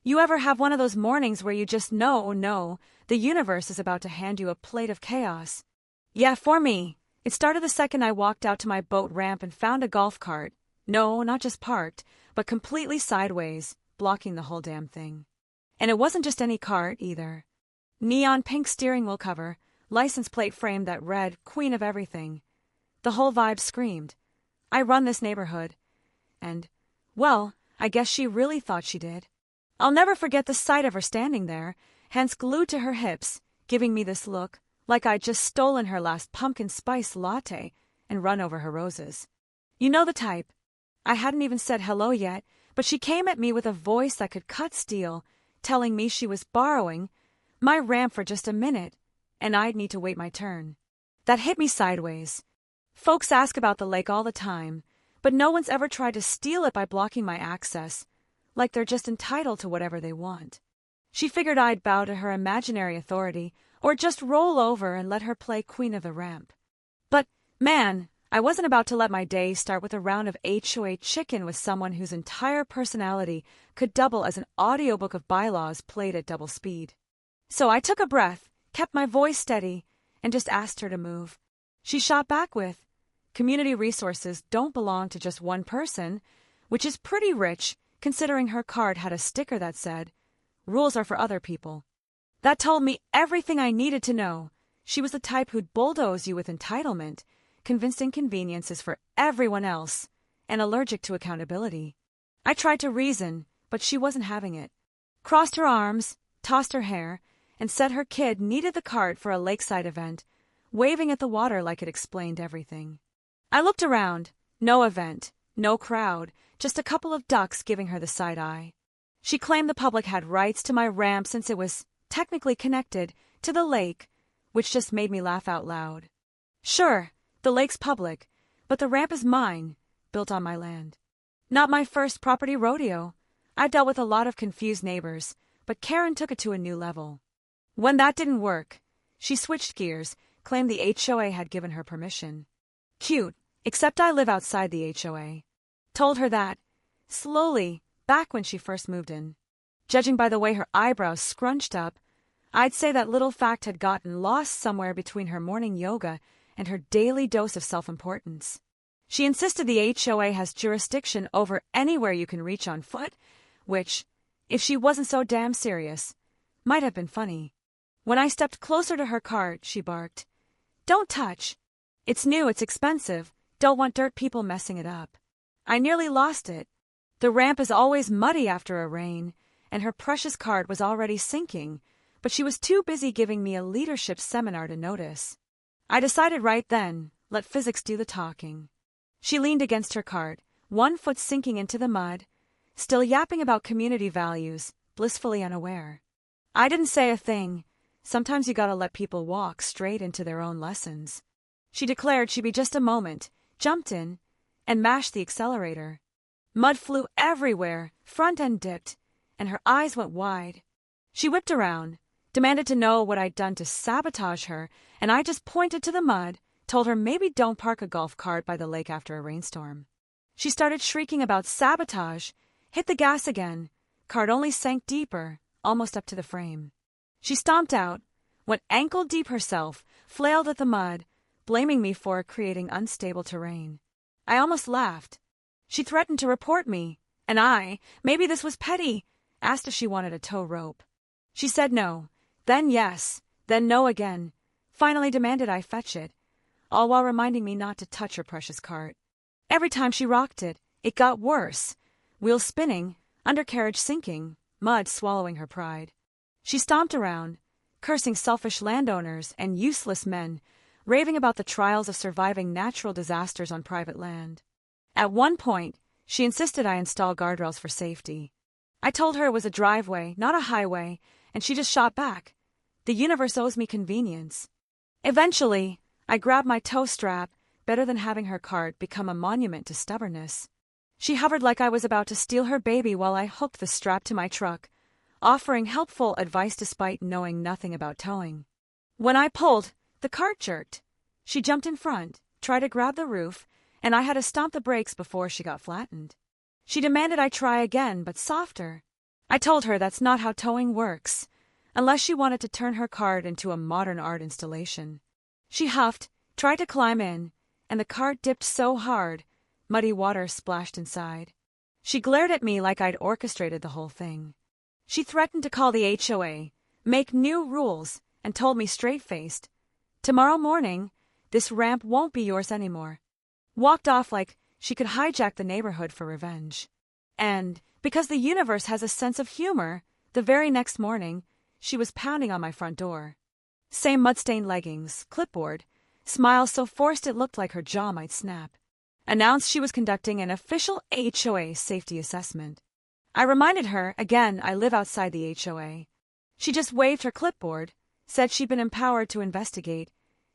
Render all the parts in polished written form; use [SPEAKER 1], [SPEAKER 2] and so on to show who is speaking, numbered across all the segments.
[SPEAKER 1] You ever have one of those mornings where you just know, no, the universe is about to hand you a plate of chaos? Yeah, for me, it started the second I walked out to my boat ramp and found a golf cart. No, not just parked, but completely sideways, blocking the whole damn thing. And it wasn't just any cart, either. Neon pink steering wheel cover, license plate frame that read, Queen of Everything. The whole vibe screamed, I run this neighborhood. And, well, I guess she really thought she did. I'll never forget the sight of her standing there, hands glued to her hips, giving me this look, like I'd just stolen her last pumpkin spice latte and run over her roses. You know the type. I hadn't even said hello yet, but she came at me with a voice that could cut steel, telling me she was borrowing my ramp for just a minute, and I'd need to wait my turn. That hit me sideways. Folks ask about the lake all the time, but no one's ever tried to steal it by blocking my access, like they're just entitled to whatever they want. She figured I'd bow to her imaginary authority, or just roll over and let her play queen of the ramp. But, man, I wasn't about to let my day start with a round of HOA chicken with someone whose entire personality could double as an audiobook of bylaws played at double speed. So I took a breath, kept my voice steady, and just asked her to move. She shot back with, community resources don't belong to just one person, which is pretty rich, considering her card had a sticker that said, rules are for other people. That told me everything I needed to know. She was the type who'd bulldoze you with entitlement, convinced inconvenience is for everyone else, and allergic to accountability. I tried to reason, but she wasn't having it. Crossed her arms, tossed her hair, and said her kid needed the cart for a lakeside event, waving at the water like it explained everything. I looked around. No event, no crowd, just a couple of ducks giving her the side eye. She claimed the public had rights to my ramp since it was technically connected to the lake, which just made me laugh out loud. Sure, the lake's public, but the ramp is mine, built on my land. Not my first property rodeo. I've dealt with a lot of confused neighbors, but Karen took it to a new level. When that didn't work, she switched gears, claimed the HOA had given her permission. Cute, except I live outside the HOA. Told her that, slowly, back when she first moved in. Judging by the way her eyebrows scrunched up, I'd say that little fact had gotten lost somewhere between her morning yoga and her daily dose of self-importance. She insisted the HOA has jurisdiction over anywhere you can reach on foot, which, if she wasn't so damn serious, might have been funny. When I stepped closer to her cart, she barked, "Don't touch. It's new, it's expensive. Don't want dirt people messing it up." I nearly lost it. The ramp is always muddy after a rain, and her precious cart was already sinking, but she was too busy giving me a leadership seminar to notice. I decided right then, let physics do the talking. She leaned against her cart, one foot sinking into the mud, still yapping about community values, blissfully unaware. I didn't say a thing. Sometimes you gotta let people walk straight into their own lessons. She declared she'd be just a moment, jumped in, and mashed the accelerator. Mud flew everywhere, front end dipped, and her eyes went wide. She whipped around, demanded to know what I'd done to sabotage her, and I just pointed to the mud, told her maybe don't park a golf cart by the lake after a rainstorm. She started shrieking about sabotage, hit the gas again. Cart only sank deeper, almost up to the frame. She stomped out, went ankle deep herself, flailed at the mud, blaming me for creating unstable terrain. I almost laughed. She threatened to report me, and I, maybe this was petty, asked if she wanted a tow rope. She said no, then yes, then no again, finally demanded I fetch it, all while reminding me not to touch her precious cart. Every time she rocked it, it got worse, wheels spinning, undercarriage sinking, mud swallowing her pride. She stomped around, cursing selfish landowners and useless men, raving about the trials of surviving natural disasters on private land. At one point, she insisted I install guardrails for safety. I told her it was a driveway, not a highway, and she just shot back. The universe owes me convenience. Eventually, I grabbed my tow strap, better than having her cart become a monument to stubbornness. She hovered like I was about to steal her baby while I hooked the strap to my truck, offering helpful advice despite knowing nothing about towing. When I pulled, the cart jerked. She jumped in front, tried to grab the roof, and I had to stomp the brakes before she got flattened. She demanded I try again, but softer. I told her that's not how towing works, unless she wanted to turn her cart into a modern art installation. She huffed, tried to climb in, and the cart dipped so hard, muddy water splashed inside. She glared at me like I'd orchestrated the whole thing. She threatened to call the HOA, make new rules, and told me straight-faced, "Tomorrow morning, this ramp won't be yours anymore." Walked off like she could hijack the neighborhood for revenge. And, because the universe has a sense of humor, the very next morning, she was pounding on my front door. Same mud-stained leggings, clipboard, smile so forced it looked like her jaw might snap. Announced she was conducting an official HOA safety assessment. I reminded her, again, I live outside the HOA. She just waved her clipboard, said she'd been empowered to investigate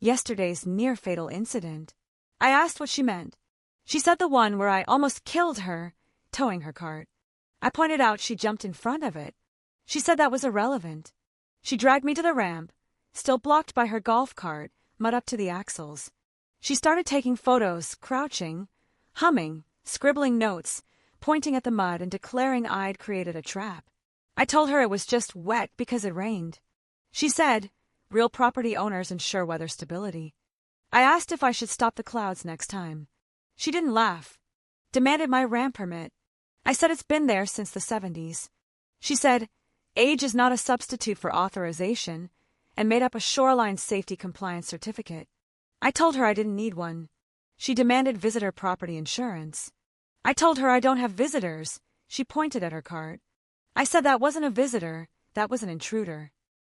[SPEAKER 1] yesterday's near-fatal incident. I asked what she meant. She said the one where I almost killed her, towing her cart. I pointed out she jumped in front of it. She said that was irrelevant. She dragged me to the ramp, still blocked by her golf cart, mud up to the axles. She started taking photos, crouching, humming, scribbling notes, pointing at the mud and declaring I'd created a trap. I told her it was just wet because it rained. She said, real property owners ensure weather stability. I asked if I should stop the clouds next time. She didn't laugh. Demanded my ramp permit. I said it's been there since the 70s. She said, age is not a substitute for authorization, and made up a shoreline safety compliance certificate. I told her I didn't need one. She demanded visitor property insurance. I told her I don't have visitors. She pointed at her cart. I said that wasn't a visitor, that was an intruder.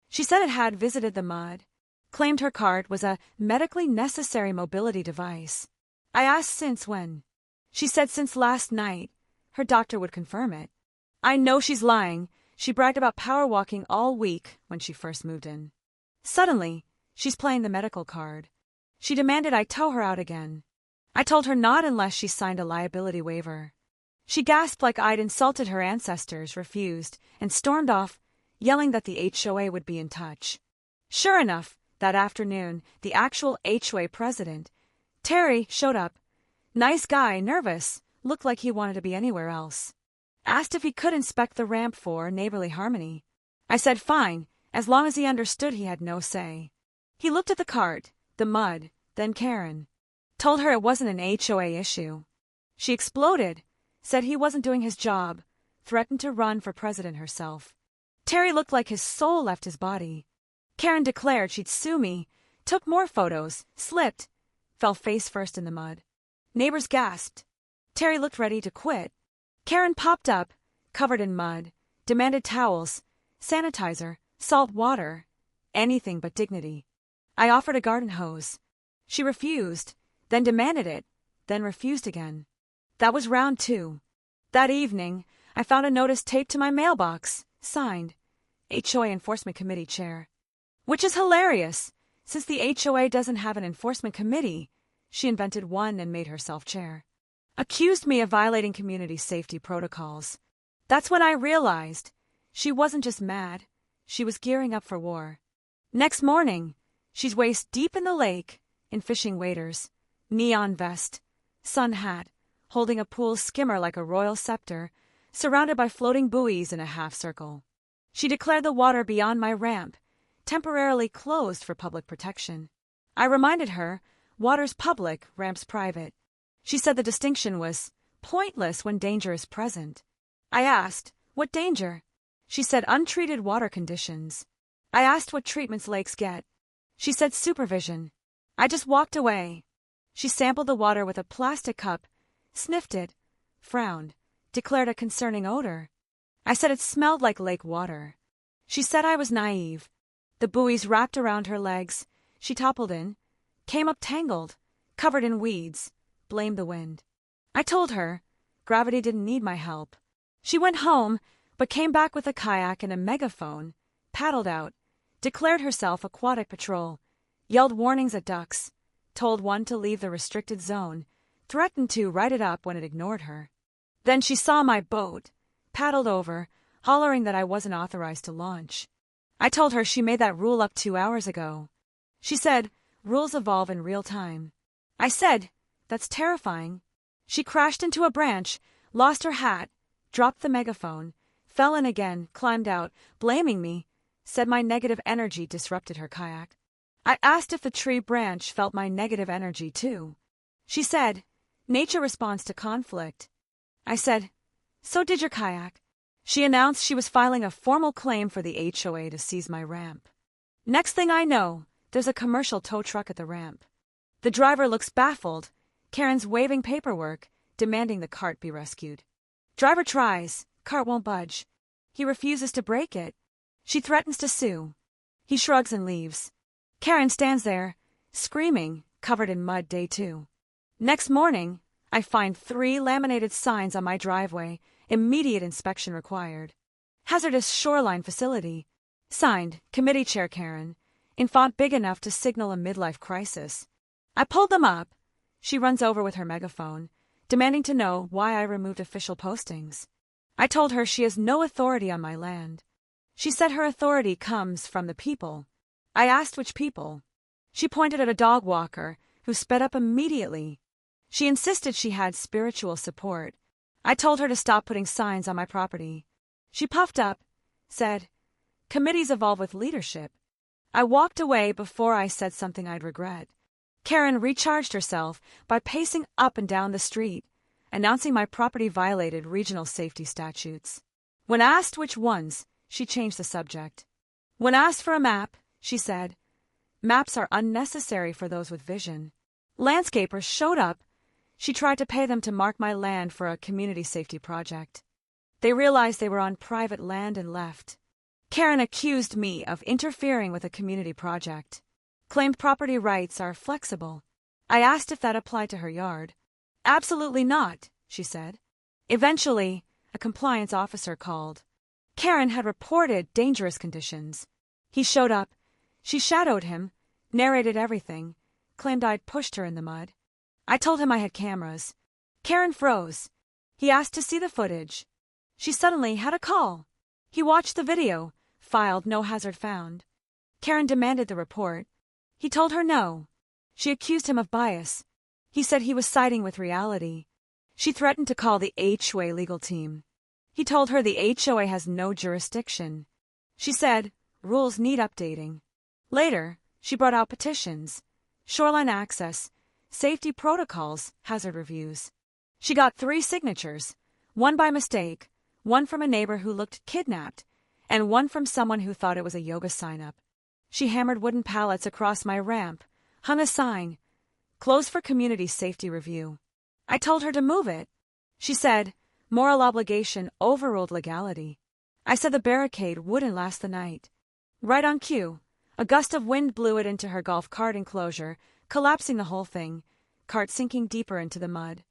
[SPEAKER 1] She said it had visited the mud, claimed her cart was a medically necessary mobility device. I asked since when. She said since last night. Her doctor would confirm it. I know she's lying. She bragged about power walking all week when she first moved in. Suddenly, she's playing the medical card. She demanded I tow her out again. I told her not unless she signed a liability waiver. She gasped like I'd insulted her ancestors, refused, and stormed off, yelling that the HOA would be in touch. Sure enough, that afternoon, the actual HOA president, Terry, showed up. Nice guy, nervous, looked like he wanted to be anywhere else. Asked if he could inspect the ramp for neighborly harmony. I said fine, as long as he understood he had no say. He looked at the cart, the mud, then Karen. Told her it wasn't an HOA issue. She exploded, said he wasn't doing his job, threatened to run for president herself. Terry looked like his soul left his body. Karen declared she'd sue me, took more photos, slipped, fell face first in the mud. Neighbors gasped. Terry looked ready to quit. Karen popped up, covered in mud, demanded towels, sanitizer, salt water, anything but dignity. I offered a garden hose. She refused, then demanded it, then refused again. That was round 2. That evening, I found a notice taped to my mailbox, signed, HOA Enforcement Committee Chair. Which is hilarious. Since the HOA doesn't have an enforcement committee, she invented one and made herself chair. Accused me of violating community safety protocols. That's when I realized she wasn't just mad, she was gearing up for war. Next morning, she's waist deep in the lake, in fishing waders, neon vest, sun hat, holding a pool skimmer like a royal scepter, surrounded by floating buoys in a half circle. She declared the water beyond my ramp, temporarily closed for public protection. I reminded her, water's public, ramp's private. She said the distinction was pointless when danger is present. I asked, what danger? She said untreated water conditions. I asked what treatments lakes get. She said supervision. I just walked away. She sampled the water with a plastic cup, sniffed it, frowned, declared a concerning odor. I said it smelled like lake water. She said I was naive. The buoys wrapped around her legs. She toppled in, came up tangled, covered in weeds, blamed the wind. I told her gravity didn't need my help. She went home, but came back with a kayak and a megaphone, paddled out, declared herself aquatic patrol, yelled warnings at ducks, told one to leave the restricted zone, threatened to write it up when it ignored her. Then she saw my boat, paddled over, hollering that I wasn't authorized to launch. I told her she made that rule up 2 hours ago. She said, rules evolve in real time. I said, that's terrifying. She crashed into a branch, lost her hat, dropped the megaphone, fell in again, climbed out, blaming me, said my negative energy disrupted her kayak. I asked if the tree branch felt my negative energy too. She said, nature responds to conflict. I said, so did your kayak. She announced she was filing a formal claim for the HOA to seize my ramp. Next thing I know, there's a commercial tow truck at the ramp. The driver looks baffled. Karen's waving paperwork, demanding the cart be rescued. Driver tries, cart won't budge. He refuses to brake it. She threatens to sue. He shrugs and leaves. Karen stands there, screaming, covered in mud day 2. Next morning, I find 3 laminated signs on my driveway, immediate inspection required. Hazardous shoreline facility. Signed, Committee Chair Karen, in font big enough to signal a midlife crisis. I pulled them up. She runs over with her megaphone, demanding to know why I removed official postings. I told her she has no authority on my land. She said her authority comes from the people. I asked which people. She pointed at a dog walker, who sped up immediately. She insisted she had spiritual support. I told her to stop putting signs on my property. She puffed up, said, committees evolve with leadership. I walked away before I said something I'd regret. Karen recharged herself by pacing up and down the street, announcing my property violated regional safety statutes. When asked which ones, she changed the subject. When asked for a map, she said, maps are unnecessary for those with vision. Landscapers showed up. She tried to pay them to mark my land for a community safety project. They realized they were on private land and left. Karen accused me of interfering with a community project. Claimed property rights are flexible. I asked if that applied to her yard. Absolutely not, she said. Eventually, a compliance officer called. Karen had reported dangerous conditions. He showed up. She shadowed him, narrated everything, claimed I'd pushed her in the mud. I told him I had cameras. Karen froze. He asked to see the footage. She suddenly had a call. He watched the video, filed no hazard found. Karen demanded the report. He told her no. She accused him of bias. He said he was siding with reality. She threatened to call the HOA legal team. He told her the HOA has no jurisdiction. She said, rules need updating. Later, she brought out petitions, shoreline access, safety protocols, hazard reviews. She got 3 signatures, one by mistake, one from a neighbor who looked kidnapped, and one from someone who thought it was a yoga sign-up. She hammered wooden pallets across my ramp, hung a sign, closed for community safety review. I told her to move it. She said, moral obligation overruled legality. I said the barricade wouldn't last the night. Right on cue, a gust of wind blew it into her golf cart enclosure, collapsing the whole thing, cart sinking deeper into the mud.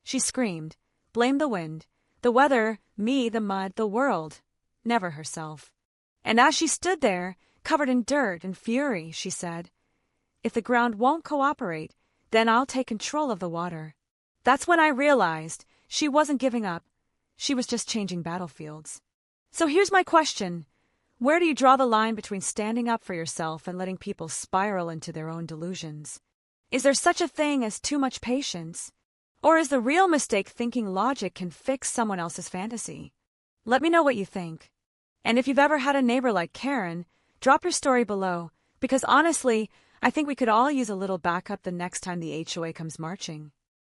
[SPEAKER 1] She screamed, blamed the wind, the weather, me, the mud, the world, never herself. And as she stood there, covered in dirt and fury, she said, if the ground won't cooperate, then I'll take control of the water. That's when I realized she wasn't giving up. She was just changing battlefields. So here's my question. Where do you draw the line between standing up for yourself and letting people spiral into their own delusions? Is there such a thing as too much patience? Or is the real mistake thinking logic can fix someone else's fantasy? Let me know what you think. And if you've ever had a neighbor like Karen, drop your story below, because honestly, I think we could all use a little backup the next time the HOA comes marching.